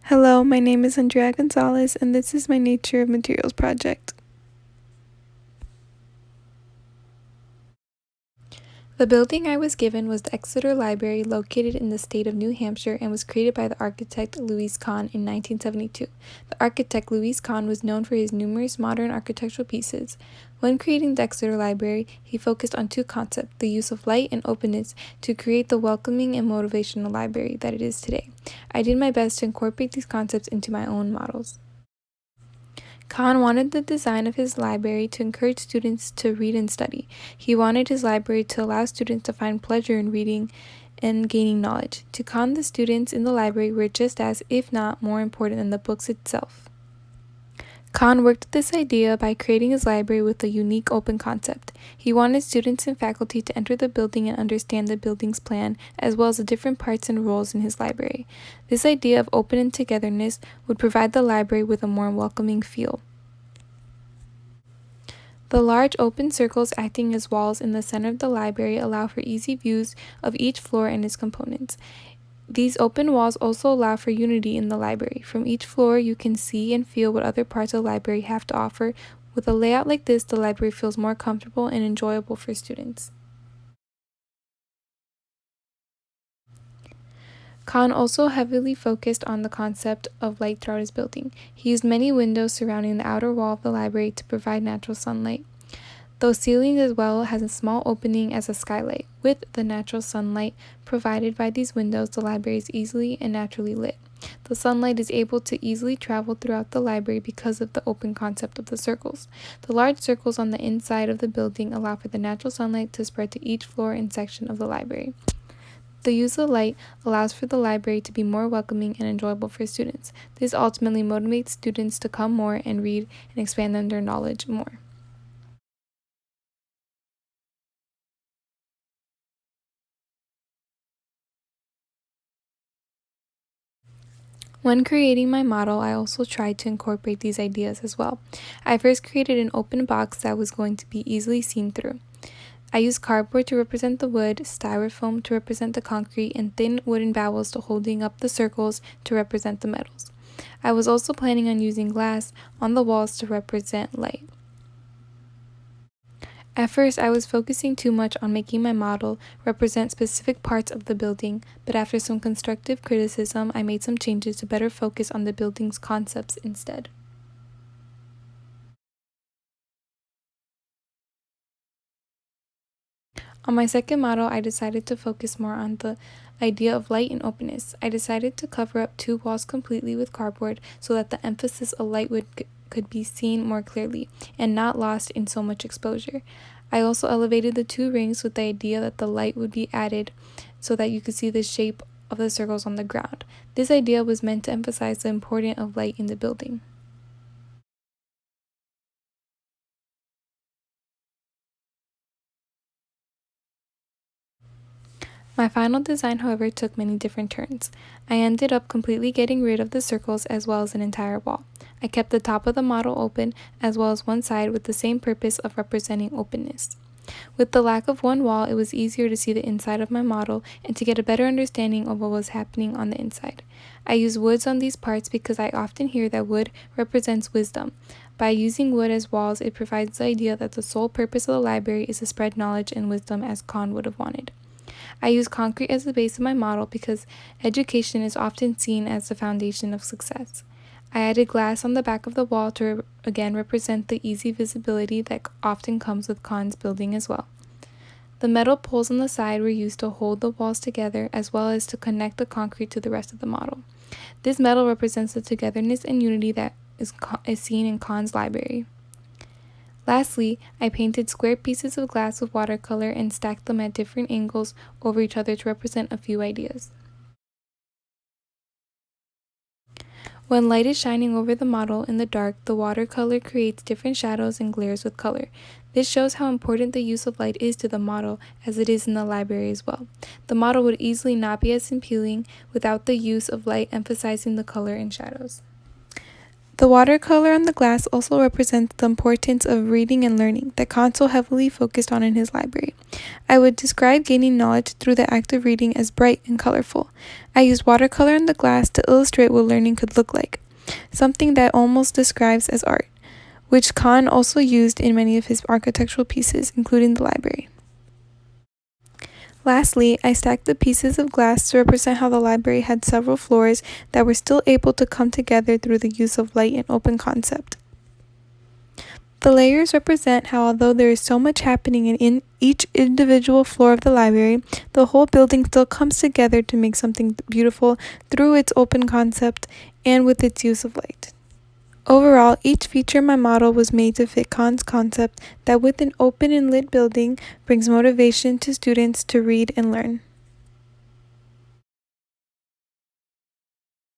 Hello, my name is Andrea Gonzalez, and this is my Nature of Materials project. The building I was given was the Exeter Library, located in the state of New Hampshire, and was created by the architect Louis Kahn in 1972. The architect Louis Kahn was known for his numerous modern architectural pieces. When creating the Exeter Library, he focused on two concepts: the use of light and openness, to create the welcoming and motivational library that it is today. I did my best to incorporate these concepts into my own models. Kahn wanted the design of his library to encourage students to read and study. He wanted his library to allow students to find pleasure in reading and gaining knowledge. To Kahn, the students in the library were just as, if not more important than the books itself. Kahn worked this idea by creating his library with a unique open concept. He wanted students and faculty to enter the building and understand the building's plan, as well as the different parts and roles in his library. This idea of open and togetherness would provide the library with a more welcoming feel. The large open circles acting as walls in the center of the library allow for easy views of each floor and its components. These open walls also allow for unity in the library. From each floor, you can see and feel what other parts of the library have to offer. With a layout like this, the library feels more comfortable and enjoyable for students. Kahn also heavily focused on the concept of light throughout his building. He used many windows surrounding the outer wall of the library to provide natural sunlight. The ceiling as well has a small opening as a skylight. With the natural sunlight provided by these windows, the library is easily and naturally lit. The sunlight is able to easily travel throughout the library because of the open concept of the circles. The large circles on the inside of the building allow for the natural sunlight to spread to each floor and section of the library. The use of light allows for the library to be more welcoming and enjoyable for students. This ultimately motivates students to come more and read and expand their knowledge more. When creating my model, I also tried to incorporate these ideas as well. I first created an open box that was going to be easily seen through. I used cardboard to represent the wood, styrofoam to represent the concrete, and thin wooden bowels to holding up the circles to represent the metals. I was also planning on using glass on the walls to represent light. At first, I was focusing too much on making my model represent specific parts of the building, but after some constructive criticism, I made some changes to better focus on the building's concepts instead. On my second model, I decided to focus more on the idea of light and openness. I decided to cover up two walls completely with cardboard so that the emphasis of light could be seen more clearly and not lost in so much exposure. I also elevated the two rings with the idea that the light would be added so that you could see the shape of the circles on the ground. This idea was meant to emphasize the importance of light in the building. My final design, however, took many different turns. I ended up completely getting rid of the circles as well as an entire wall. I kept the top of the model open as well as one side with the same purpose of representing openness. With the lack of one wall, it was easier to see the inside of my model and to get a better understanding of what was happening on the inside. I use woods on these parts because I often hear that wood represents wisdom. By using wood as walls, it provides the idea that the sole purpose of the library is to spread knowledge and wisdom as Kahn would have wanted. I use concrete as the base of my model because education is often seen as the foundation of success. I added glass on the back of the wall to again represent the easy visibility that often comes with Kahn's building as well. The metal poles on the side were used to hold the walls together as well as to connect the concrete to the rest of the model. This metal represents the togetherness and unity that is seen in Kahn's library. Lastly, I painted square pieces of glass with watercolor and stacked them at different angles over each other to represent a few ideas. When light is shining over the model in the dark, the watercolor creates different shadows and glares with color. This shows how important the use of light is to the model, as it is in the library as well. The model would easily not be as appealing without the use of light emphasizing the color and shadows. The watercolor on the glass also represents the importance of reading and learning that Kant so heavily focused on in his library. I would describe gaining knowledge through the act of reading as bright and colorful. I used watercolor on the glass to illustrate what learning could look like, something that almost describes as art, which Kant also used in many of his architectural pieces, including the library. Lastly, I stacked the pieces of glass to represent how the library had several floors that were still able to come together through the use of light and open concept. The layers represent how, although there is so much happening in each individual floor of the library, the whole building still comes together to make something beautiful through its open concept and with its use of light. Overall, each feature in my model was made to fit Kant's concept that with an open and lit building brings motivation to students to read and learn.